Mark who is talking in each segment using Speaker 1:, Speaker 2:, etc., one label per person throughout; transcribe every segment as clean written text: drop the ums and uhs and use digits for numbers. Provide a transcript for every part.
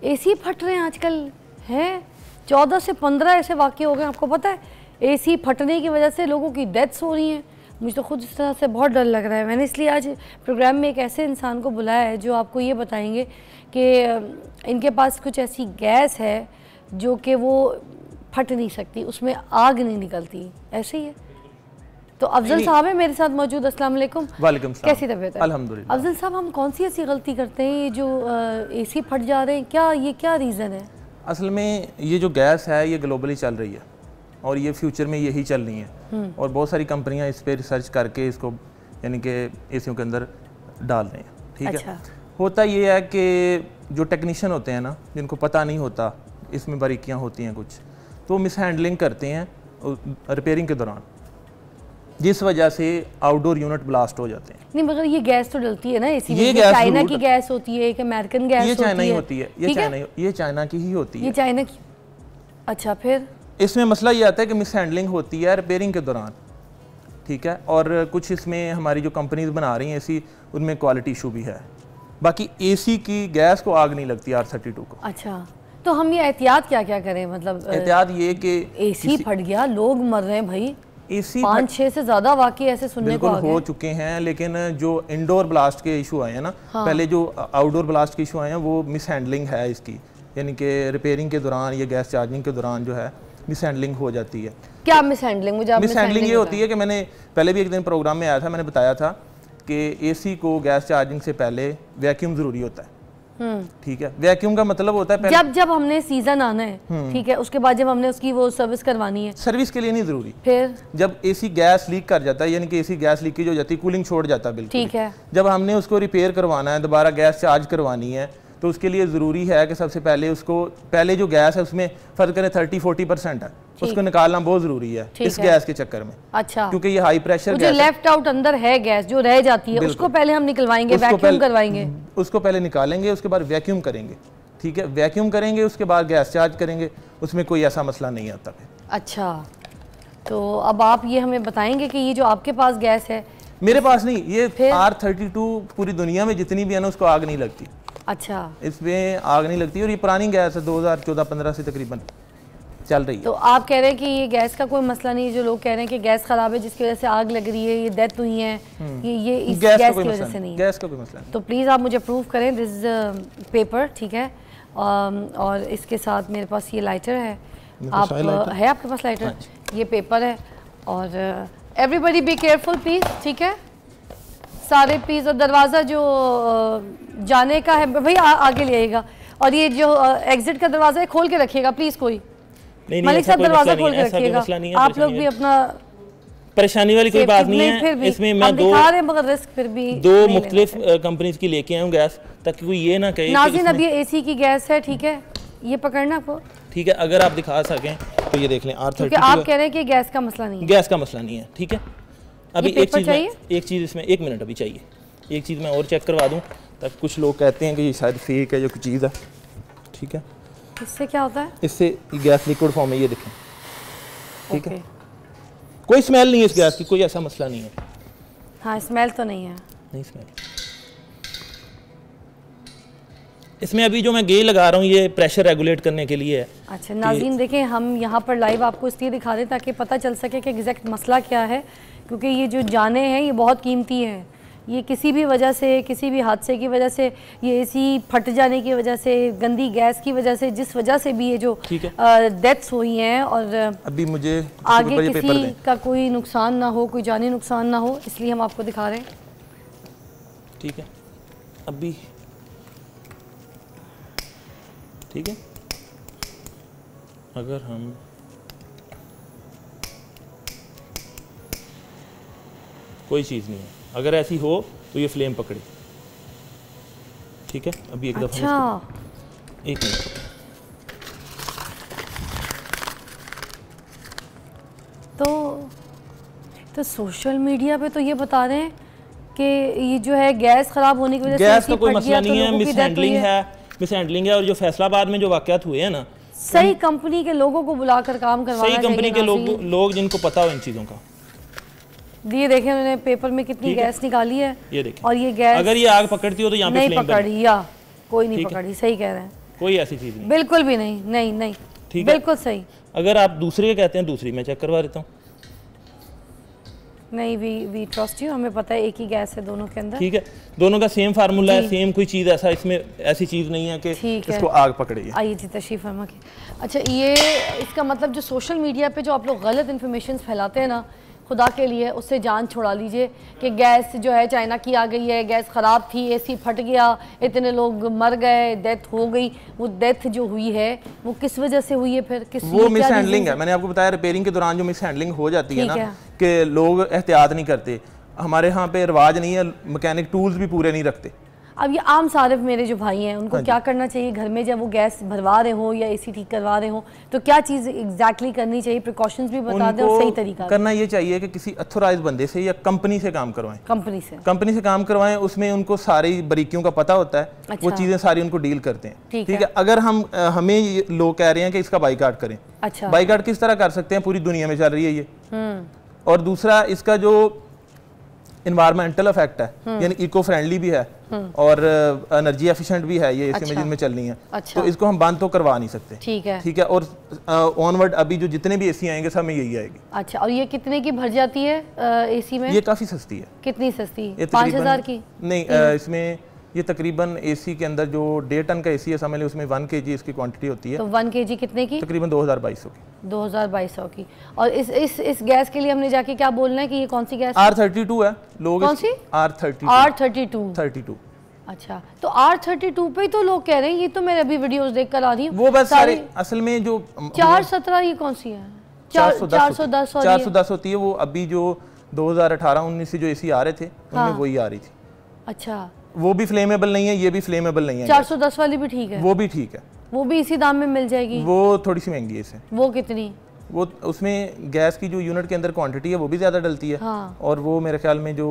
Speaker 1: AC फट रहे हैं आजकल हैं। 14 से 15 ऐसे वाक़े हो गए, आपको पता है। एसी फटने की वजह से लोगों की डेथ्स हो रही हैं। मुझे तो खुद इस तरह से बहुत डर लग रहा है। मैंने इसलिए आज प्रोग्राम में एक ऐसे इंसान को बुलाया है जो आपको ये बताएंगे कि इनके पास कुछ ऐसी गैस है जो कि वो फट नहीं सकती, उसमें आग नहीं निकलती, ऐसे ही है। तो अफजल साहब है मेरे साथ मौजूद। अस्सलाम वालेकुम।
Speaker 2: वालेकुम सलाम।
Speaker 1: कैसी तबीयत है?
Speaker 2: अल्हम्दुलिल्लाह।
Speaker 1: अफजल साहब, हम कौन सी ऐसी गलती करते हैं ये जो एसी फट जा रहे हैं, क्या रीज़न है?
Speaker 2: असल में ये जो गैस है ये ग्लोबली चल रही है और ये फ्यूचर में यही चल रही है और बहुत सारी कंपनियां इस पर रिसर्च करके इसको यानी कि एसियों के अंदर डाल रही हैं। ठीक
Speaker 1: अच्छा।
Speaker 2: है। होता ये है कि जो टेक्नीशियन होते हैं ना, जिनको पता नहीं होता इसमें बारीकियाँ होती हैं कुछ, तो मिस हैंडलिंग करते हैं रिपेयरिंग के दौरान, जिस वजह से आउटडोर यूनिट ब्लास्ट हो जाते हैं।
Speaker 1: नहीं, मगर ये गैस तो डलती है ना एसी में।
Speaker 2: ये गैस
Speaker 1: चाइना की गैस होती है, एक अमेरिकन गैस
Speaker 2: ये
Speaker 1: होती है।
Speaker 2: चाइना ही होती है, ये चाइना की ही होती है।
Speaker 1: ये चाइना की। अच्छा, फिर
Speaker 2: इसमें मसला ये आता है कि मिस हैंडलिंग होती है रिपेयरिंग के दौरान। ठीक है। और कुछ इसमें हमारी जो कंपनीज बना रही हैं एसी, उनमें क्वालिटी इशू भी है। बाकी एसी की गैस को आग नहीं लगती R32 को।
Speaker 1: अच्छा, तो हम ये एहतियात क्या क्या करें? मतलब
Speaker 2: एहतियात ये कि
Speaker 1: एसी फट गया, लोग मर रहे हैं भाई।
Speaker 2: एसी
Speaker 1: 5-6 से ज्यादा वाकई ऐसे सुनने को आ गए
Speaker 2: हो चुके हैं, लेकिन जो इंडोर ब्लास्ट के इशू आए हैं ना, पहले जो आउटडोर ब्लास्ट के इशू आए हैं वो मिस हैंडलिंग है इसकी, यानी कि रिपेयरिंग के दौरान या गैस चार्जिंग के दौरान जो है मिस हैंडलिंग हो जाती है।
Speaker 1: क्या मिस हैंडलिंग? मुझे
Speaker 2: मिस हैंडलिंग ये होती है कि मैंने पहले भी एक दिन प्रोग्राम में आया था, मैंने बताया था कि एसी को गैस चार्जिंग से पहले वैक्यूम जरूरी होता है। ठीक है। वैक्यूम का मतलब होता है
Speaker 1: जब हमने सीजन आना है, ठीक है, उसके बाद जब हमने उसकी वो सर्विस करवानी है।
Speaker 2: सर्विस के लिए नहीं जरूरी।
Speaker 1: फिर
Speaker 2: जब एसी गैस लीक कर जाता है, यानी कि एसी गैस लीकेज हो जाती है, कूलिंग छोड़ जाता है बिल्कुल।
Speaker 1: ठीक है।
Speaker 2: जब हमने उसको रिपेयर करवाना है, दोबारा गैस चार्ज करवानी है, तो उसके लिए ज़रूरी है कि सबसे पहले उसको, पहले जो गैस है उसमें फर्ज करें 30-40% है, उसको निकालना बहुत ज़रूरी है इस गैस के चक्कर में।
Speaker 1: अच्छा।
Speaker 2: क्योंकि ये हाई प्रेशर
Speaker 1: जो लेफ्ट आउट अंदर है गैस जो रह जाती है, उसको पहले हम निकलवाएंगे, वैक्यूम करवाएंगे।
Speaker 2: उसको पहले निकालेंगे, उसके बाद वैक्यूम करेंगे। ठीक है। वैक्यूम करेंगे, उसके बाद गैस चार्ज करेंगे, उसमें कोई ऐसा मसला नहीं आता फिर।
Speaker 1: अच्छा, तो अब आप ये हमें बताएंगे कि ये जो आपके पास गैस है,
Speaker 2: मेरे पास नहीं, ये R32 पूरी दुनिया में जितनी भी है ना, उसको आग नहीं लगती।
Speaker 1: अच्छा,
Speaker 2: इसमें आग नहीं लगती और ये पुरानी गैस है, 2014-15 से तकरीबन चल रही है।
Speaker 1: तो आप कह रहे हैं कि ये गैस का कोई मसला नहीं है। जो लोग कह रहे हैं कि गैस खराब है जिसकी वजह से आग लग रही है, ये डेथ हुई है, ये इस गैस की वजह से नहीं है।
Speaker 2: गैस का कोई मसला नहीं।
Speaker 1: तो प्लीज़ आप मुझे प्रूव करें दिस पेपर, ठीक है। और इसके साथ मेरे पास ये लाइटर है। आप है आपके पास लाइटर? ये पेपर है और एवरीबडी बी केयरफुल प्लीज़, ठीक है सारे प्लीज़। और दरवाज़ा जो जाने का है भाई आगे ले आइएगा, और ये जो एग्जिट का दरवाज़ा है खोल के रखिएगा प्लीज़। कोई मलिक साहब दरवाज़ा खोल के रखिएगा। आप लोग भी अपना,
Speaker 3: परेशानी वाली कोई बात नहीं है। इसमें मैं
Speaker 1: मगर रिस्क फिर भी
Speaker 3: दो मुख्तलिफ कंपनीज की लेके आया हूँ गैस, ताकि कोई ये ना कहे।
Speaker 1: नाज़रीन, अब ये एसी की गैस है, ठीक है, ये पकड़ना आपको,
Speaker 3: ठीक है। अगर आप दिखा सकें तो ये देख लें R32।
Speaker 1: आप कह रहे हैं कि गैस का मसला नहीं है।
Speaker 3: गैस का मसला नहीं है, ठीक है। अभी एक चीज़ इसमें 1 मिनट अभी चाहिए, एक चीज़ मैं और चेक करवा दूँ, ताकि कुछ लोग कहते हैं कि ये शायद फेक है या कोई चीज़ है। ठीक है।
Speaker 1: इससे क्या होता है?
Speaker 3: इससे गैस लिक्विड फॉर्म में, ये देखें, ठीक है। कोई स्मेल नहीं है इस गैस की, कोई ऐसा मसला नहीं है।
Speaker 1: हाँ, स्मेल तो नहीं है।
Speaker 3: नहीं स्मेल। इसमें अभी जो मैं गेज लगा रहा हूँ ये प्रेशर रेगुलेट करने के लिए है।
Speaker 1: अच्छा नाज़रीन, देखें हम यहाँ पर लाइव आपको इसलिए दिखा दें ताकि पता चल सके कि एग्जैक्ट मसला क्या है, क्योंकि ये जो जाने हैं ये बहुत कीमती हैं। ये किसी भी वजह से, किसी भी हादसे की वजह से, ये एसी फट जाने की वजह से, गंदी गैस की वजह से, जिस वजह से भी ये जो डेथ्स हुई हैं, और
Speaker 2: अभी मुझे
Speaker 1: आगे किसी का कोई नुकसान ना हो, कोई जानी नुकसान ना हो, इसलिए हम आपको दिखा रहे हैं।
Speaker 3: ठीक है। अभी ठीक है। अगर हम कोई चीज़ नहीं है, अगर ऐसी हो तो ये फ्लेम पकड़ी, ठीक है। अभी एक दफ़ा
Speaker 1: अच्छा,
Speaker 3: एक मिनट।
Speaker 1: तो सोशल मीडिया पे तो ये बता रहे हैं कि ये जो है गैस खराब होने की वजह से
Speaker 3: गैस का कोई मसला नहीं है, मिस हैंडलिंग है। और जो फैसलाबाद में जो वाक़यात हुए हैं ना,
Speaker 1: सही कंपनी के लोगों को बुलाकर काम करवाना चाहिए।
Speaker 3: सही कंपनी के लोग जिनको पता हो इन चीज़ों का।
Speaker 1: ये देखें उन्होंने पेपर में कितनी गैस निकाली है,
Speaker 3: ये देखें।
Speaker 1: और ये गैस
Speaker 3: अगर ये आग पकड़ती हो तो यहाँ पे
Speaker 1: नहीं पकड़ी, या कोई नहीं पकड़ी, सही कह रहे हैं।
Speaker 3: कोई ऐसी चीज़ नहीं,
Speaker 1: बिल्कुल भी नहीं, नहीं नहीं,
Speaker 3: ठीक है,
Speaker 1: बिल्कुल सही।
Speaker 3: अगर आप दूसरे कहते हैं, दूसरी मैं चेक करवा देता हूँ।
Speaker 1: नहीं, वी ट्रस्ट यू, हमें पता है एक ही गैस है दोनों के अंदर,
Speaker 3: ठीक है, दोनों का सेम फार्मूला है, सेम कोई चीज़ ऐसा इसमें ऐसी चीज़ नहीं है कि इसको आग पकड़े।
Speaker 1: आइए जी तशरीफ फरमा के। अच्छा, ये इसका मतलब जो सोशल मीडिया पे जो आप लोग गलत इन्फॉर्मेशन फैलाते हैं ना, खुदा के लिए उससे जान छुड़ा लीजिए कि गैस जो है चाइना की आ गई है, गैस ख़राब थी, एसी फट गया, इतने लोग मर गए, डेथ हो गई। वो डेथ जो हुई है वो किस वजह से हुई है? फिर किस
Speaker 2: वो मिस हैंडलिंग है। मैंने आपको बताया रिपेयरिंग के दौरान जो मिस हैंडलिंग हो जाती है ना, कि लोग एहतियात नहीं करते। हमारे यहाँ पे रिवाज नहीं है, मैकेनिक टूल्स भी पूरे नहीं रखते।
Speaker 1: अब ये आम सारिफ मेरे जो भाई हैं उनको क्या करना चाहिए घर में, जब वो गैस भरवा रहे हो या एसी ठीक करवा रहे हो, तो क्या चीज़ एग्जैक्टली करनी चाहिए? प्रिकॉशंस भी बता दें और सही तरीका
Speaker 2: करना ये चाहिए कि किसी अथोराइज बंदे से या कंपनी से काम करवाएं। कंपनी से काम करवाएं, उसमें उनको सारी बारीकियों का पता होता है। अच्छा। वो चीज़ें सारी उनको डील करते हैं। ठीक है। अगर हमें लोग कह रहे हैं कि इसका बाइकाट करें, अच्छा, बाइकाट किस तरह कर सकते हैं? पूरी दुनिया में चल रही है ये। और दूसरा, इसका जो इन्वायरमेंटल इफेक्ट है, यानी इको फ्रेंडली भी है और एनर्जी एफिशिएंट भी है ये एसी में जिनमें चलनी है। अच्छा। तो इसको हम बंद तो करवा नहीं सकते। ठीक है, ठीक है। और ऑनवर्ड अभी जो जितने भी एसी आएंगे सब में यही आएगी। अच्छा, और ये कितने की भर जाती है एसी में? ये काफी सस्ती है। कितनी सस्ती? 5000 की? नहीं, इसमें ये तकरीबन एसी के अंदर जो 1.5 टन का एसी है समझ लें, उसमें 1 kg इसकी क्वांटिटी होती है। तो 1 kg कितने की? तकरीबन 2200 की। 2200 की। और इस गैस के लिए हमने जाके क्या बोलना है कि ये कौन सी गैस? R32 है। लोग कौन सी? R32। अच्छा, तो R32 पे तो लोग कह रहे हैं, ये तो मैं अभी वीडियोस देख कर आ रही हूँ वो बस सारे। असल में जो 417 ये कौन सी है? 410 होती है वो। अभी जो 2018-19 से जो एसी आ रहे थे उनमें वही आ रही थी। अच्छा, वो भी फ्लेमेबल नहीं है, ये भी फ्लेमेबल नहीं है। 410 वाली भी ठीक है? वो भी ठीक है, वो भी इसी दाम में मिल जाएगी। वो थोड़ी सी महंगी है इससे। वो कितनी? वो उसमें गैस की जो यूनिट के अंदर क्वांटिटी है वो भी ज़्यादा डलती है। हाँ। और वो मेरे ख्याल में जो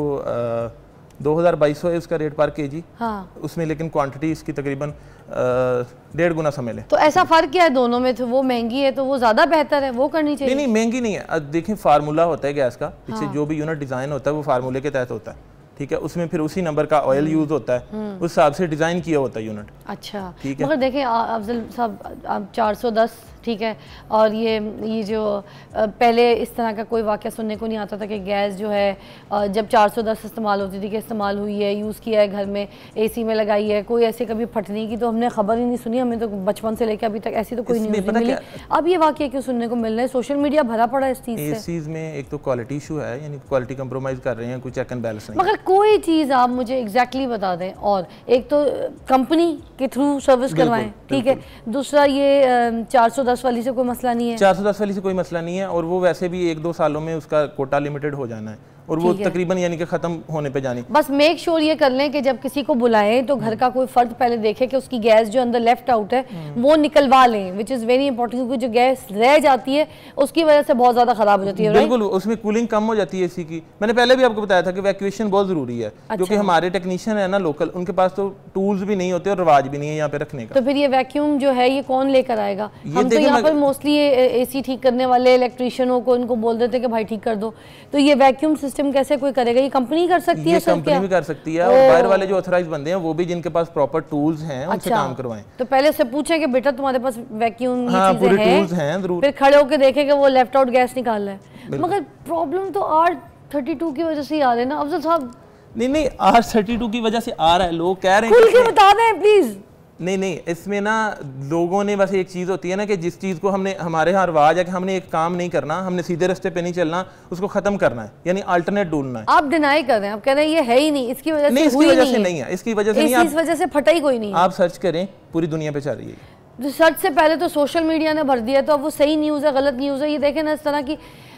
Speaker 2: 2200 है उसका रेट पर केजी। हाँ। उसमें लेकिन क्वांटिटी इसकी तकरीबन 1.5 गुना समझ लें। तो ऐसा फ़र्क क्या है दोनों में? तो वो महंगी है तो वो ज़्यादा बेहतर है, वो करनी चाहिए। नहीं, महंगी नहीं है। देखिए, फार्मूला होता है गैस का, पीछे जो भी यूनिट डिज़ाइन होता है वो फार्मूले के तहत होता है। ठीक है, उसमें फिर उसी नंबर का ऑयल यूज होता है, उस हिसाब से डिजाइन किया होता है यूनिट। अच्छा, ठीक है। मगर देखें अफजल साहब, 410 ठीक है, और ये जो पहले इस तरह का कोई वाक़या सुनने को नहीं आता था कि गैस जो है जब 410 इस्तेमाल होती थी कि इस्तेमाल हुई है, यूज़ किया है, घर में एसी में लगाई है, कोई ऐसे कभी फटने की तो हमने खबर ही नहीं सुनी। हमें तो बचपन से लेकर अभी तक ऐसी तो कोई न्यूज़ नहीं मिली। अब ये वाक़या क्यों सुनने को मिल रहा है? सोशल मीडिया भरा पड़ा है इस चीज़ से। इस चीज़ में एक तो क्वालिटी इशू है, यानी क्वालिटी कंप्रोमाइज़ कर रहे हैं, कोई चेक एंड बैलेंस नहीं। मगर कोई चीज़ आप मुझे एग्जैक्टली बता दें। और एक तो कंपनी के थ्रू सर्विस करवाएं, ठीक है। दूसरा, ये 410 वाली से कोई मसला नहीं है? 410 वाली से कोई मसला नहीं है, और वो वैसे भी 1-2 सालों में उसका कोटा लिमिटेड हो जाना है, और वो तकरीबन यानी कि खत्म होने पे जानी। बस मेक श्योर ये कर लें कि जब किसी को बुलाएं तो घर का कोई फर्द पहले देखे कि उसकी गैस जो अंदर लेफ्ट आउट है वो निकलवा लें, विच इज़ वेरी इंपॉर्टेंट, क्योंकि जो गैस रह जाती है उसकी वजह से बहुत ज़्यादा ख़राब हो जाती है। बिल्कुल, उसमें कूलिंग कम हो जाती है एसी की। मैंने पहले भी आपको बताया था कि वैक्यूएशन बहुत ज़रूरी है। अच्छा। क्योंकि हमारे टेक्नीशियन है ना लोकल, उनके पास तो टूल्स भी नहीं होते और रिवाज भी नहीं है यहाँ पे रखने का। तो फिर ये वैक्यूम जो है ये कौन लेकर आएगा? हम तो यहाँ पर मोस्टली एसी ठीक करने वाले इलेक्ट्रीशियनों को इनको बोल देते कि भाई ठीक कर दो। तो ये वैक्यूम सिस्टम कैसे कोई करेगा? ये कंपनी कर सकती है? कंपनी भी कर सकती है, और बाहर वाले जो ऑथराइज बंदे हैं वो भी जिनके पास प्रॉपर टूल्स हैं उनसे काम करवाएं। तो पहले से पूछें कि बेटा तुम्हारे पास वैक्यूम पूरे टूल्स हैं, जरूर। फिर खड़े होकर देखें कि वो लेफ्ट आउट गैस निकाल रहा है। मगर प्रॉब्लम तो R32 की वजह से ही आ रहा है ना अफजल साहब? नहीं, R32 की वजह से आ रहा है, लोग कह रहे हैं। खुल के बता दें प्लीज। नहीं, इसमें ना लोगों ने बस एक चीज़ होती है ना कि जिस चीज़ को हमने, हमारे यहाँ रिवाज है कि हमने एक काम नहीं करना, हमने सीधे रास्ते पे नहीं चलना, उसको खत्म करना है, यानी अल्टरनेट ढूंढना है। आप डिनाई कर रहे हैं, आप कह रहे हैं ये है ही नहीं, इसकी वजह से नहीं, इसकी वजह से नहीं है, इसकी वजह से नहीं, इस वजह से फटा ही कोई नहीं। आप सर्च करें, पूरी दुनिया पे चल रही है। सर्च से पहले तो सोशल मीडिया ने भर दिया, तो अब वो सही न्यूज़ है गलत न्यूज़ है, ये देखें ना इस तरह की।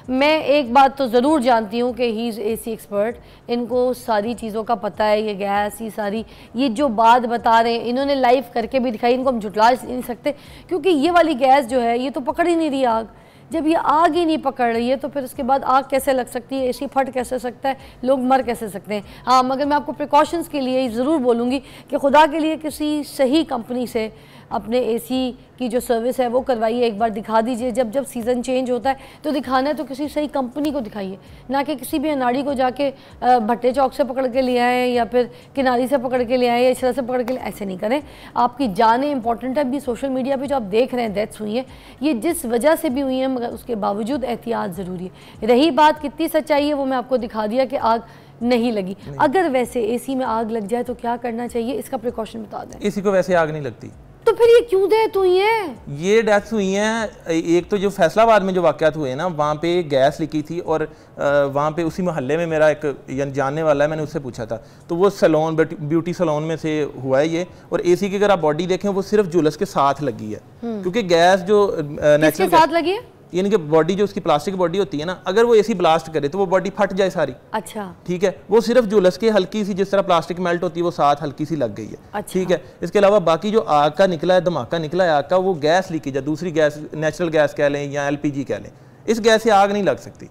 Speaker 2: मैं एक बात तो ज़रूर जानती हूँ कि ही इज़ एसी एक्सपर्ट, इनको सारी चीज़ों का पता है। ये गैस, ये सारी, ये जो बात बता रहे हैं इन्होंने लाइव करके भी दिखाई, इनको हम झुटला नहीं सकते, क्योंकि ये वाली गैस जो है ये तो पकड़ ही नहीं रही आग। जब ये आग ही नहीं पकड़ रही है तो फिर उसके बाद आग कैसे लग सकती है, एसी फट कैसे सकता है, लोग मर कैसे सकते हैं? हाँ, मगर मैं आपको प्रिकॉशंस के लिए ज़रूर बोलूँगी कि खुदा के लिए किसी सही कंपनी से
Speaker 1: अपने एसी की जो सर्विस है वो करवाइए, एक बार दिखा दीजिए। जब जब सीज़न चेंज होता है तो दिखाना है तो किसी सही कंपनी को दिखाइए, ना कि किसी भी अनाड़ी को जाके भट्टे चौक से पकड़ के ले आए या फिर किनारी से पकड़ के ले आए या इशरा से पकड़ के ले, ऐसे नहीं करें। आपकी जानें इंपॉर्टेंट है। अभी सोशल मीडिया पे जो आप देख रहे हैं डेथ्स हुई हैं, ये जिस वजह से भी हुई हैं, मगर उसके बावजूद एहतियात ज़रूरी है। रही बात कितनी सच्चाई है वो मैं आपको दिखा दिया कि आग नहीं लगी। अगर वैसे एसी में आग लग जाए तो क्या करना चाहिए, इसका प्रिकॉशन बता दें।
Speaker 2: एसी को वैसे आग नहीं लगती
Speaker 1: तो फिर ये क्यों डेथ हुई है?
Speaker 2: ये डेथ्स हुई हैं, एक तो जो फैसलाबाद में जो वाक़यात हुए ना, वहाँ पे गैस लीकी थी और वहाँ पे उसी मोहल्ले में मेरा एक जानने वाला है, मैंने उससे पूछा था, तो वो सैलून ब्यूटी सैलून में से हुआ है ये। और एसी की अगर आप बॉडी देखें वो सिर्फ जुलस के साथ लगी है, क्योंकि गैस जो नेचुरल
Speaker 1: साथ लगी है,
Speaker 2: यानी कि बॉडी जो उसकी प्लास्टिक बॉडी होती है ना, अगर वो एसी ब्लास्ट करे तो वो बॉडी फट जाए सारी।
Speaker 1: अच्छा,
Speaker 2: ठीक है, वो सिर्फ जुलस के हल्की सी, जिस तरह प्लास्टिक मेल्ट होती है वो साथ हल्की सी लग गई है।
Speaker 1: अच्छा।
Speaker 2: ठीक है, इसके अलावा बाकी जो आग का निकला है, धमाका निकला है आग का, वो गैस लीकेज है, दूसरी गैस, नेचुरल गैस कह लें या LPG कह लें, इस गैस से आग नहीं लग सकती।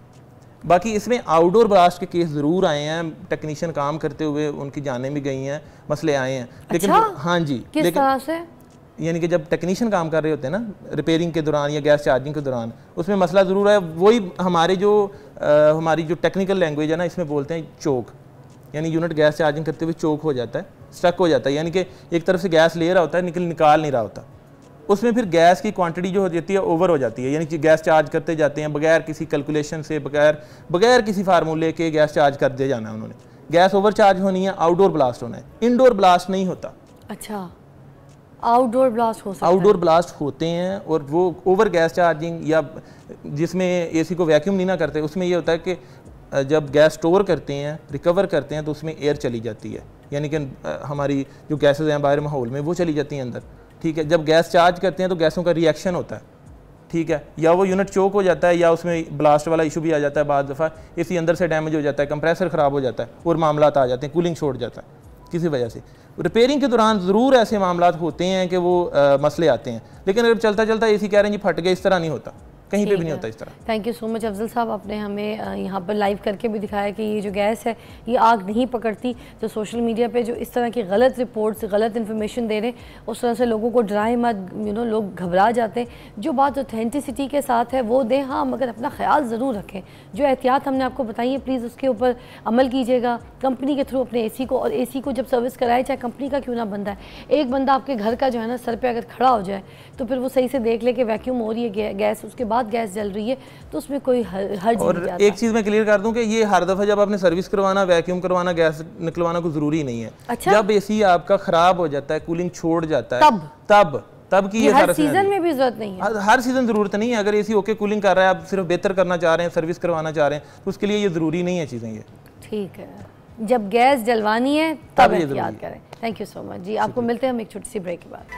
Speaker 2: बाकी इसमें आउटडोर ब्लास्ट के केस ज़रूर आए हैं, टेक्नीशियन काम करते हुए उनकी जानें भी गई हैं, मसले आए हैं। लेकिन हाँ जी,
Speaker 1: किस तरह से?
Speaker 2: यानी कि जब टेक्नीशियन काम कर रहे होते हैं ना रिपेयरिंग के दौरान या गैस चार्जिंग के दौरान, उसमें मसला ज़रूर है। वही हमारी जो टेक्निकल लैंग्वेज है ना, इसमें बोलते हैं चोक, यानी यूनिट गैस चार्जिंग करते हुए चोक हो जाता है, स्टक हो जाता है, यानी कि एक तरफ से गैस ले रहा होता है, निकाल नहीं रहा होता, उसमें फिर गैस की क्वांटिटी जो हो जाती है ओवर हो जाती है। यानी कि गैस चार्ज करते जाते हैं बगैर किसी कैलकुलेशन से, बगैर किसी फार्मूले के गैस चार्ज कर दे जाना है उन्होंने। गैस ओवर चार्ज होनी है, आउटडोर ब्लास्ट होना है, इनडोर ब्लास्ट नहीं होता।
Speaker 1: अच्छा, आउटडोर ब्लास्ट हो सकता है?
Speaker 2: आउटडोर ब्लास्ट होते हैं, और वो ओवर गैस चार्जिंग या जिसमें एसी को वैक्यूम नहीं ना करते, उसमें ये होता है कि जब गैस स्टोर करते हैं, रिकवर करते हैं, तो उसमें एयर चली जाती है, यानी कि हमारी जो गैसेज हैं बाहर माहौल में वो चली जाती हैं अंदर। ठीक है, जब गैस चार्ज करते हैं तो गैसों का रिएक्शन होता है। ठीक है, या वो यूनिट चोक हो जाता है या उसमें ब्लास्ट वाला इशू भी आ जाता है, बाद दफ़ा एसी अंदर से डैमेज हो जाता है, कंप्रेसर ख़राब हो जाता है और मामला आ जाते हैं, कूलिंग छोड़ जाता है किसी वजह से। रिपेयरिंग के दौरान ज़रूर ऐसे मामला होते हैं कि वो मसले आते हैं, लेकिन अगर चलता चलता एसी कह रहे हैं जी फट गए, इस तरह नहीं होता, कहीं पे भी नहीं होता इस तरह।
Speaker 1: Thank you so much Afzal साहब, आपने हमें यहाँ पर लाइव करके भी दिखाया कि ये जो गैस है ये आग नहीं पकड़ती। तो सोशल मीडिया पे जो इस तरह की गलत रिपोर्ट्स, गलत इन्फॉर्मेशन दे रहे हैं, उस तरह से लोगों को डराए मत, लोग घबरा जाते हैं। जो बात ऑथेंटिसिटी के साथ है वो दें, हाँ, मगर अपना ख्याल ज़रूर रखें। जो एहतियात हमने आपको बताई है प्लीज़ उसके ऊपर अमल कीजिएगा। कंपनी के थ्रू अपने एसी को, और एसी को जब सर्विस कराए, चाहे कंपनी का क्यों ना बंदा है, एक बंदा आपके घर का जो है ना सर पे अगर खड़ा हो जाए तो फिर वो सही से देख ले कि वैक्यूम हो रही है गैस, उसके बाद गैस जल रही है, तो उसमें कोई हर्ज नहीं जाता।
Speaker 2: एक चीज़ मैं क्लियर कर दूं कि ये हर दफ़ा जब आपने सर्विस करवाना, वैक्यूम करवाना, गैस निकलवाना कोई ज़रूरी नहीं है।
Speaker 1: अच्छा? जब
Speaker 2: एसी आपका ख़राब हो जाता है, कूलिंग छोड़ जाता है, तब की ये
Speaker 1: हर सीजन में भी जरूरत नहीं है।
Speaker 2: हर सीजन ज़रूरत नहीं है। अगर एसी ओके कूलिंग कर रहा है, आप सिर्फ बेहतर करना चाह रहे हैं, सर्विस करवाना चाह रहे हैं, तो उसके लिए ये ज़रूरी नहीं है चीज़ें। ये
Speaker 1: ठीक है, जब गैस जलवानी है तब एहतियात करें। थैंक यू सो मच जी। आपको मिलते हैं हम एक छोटी सी ब्रेक के बाद।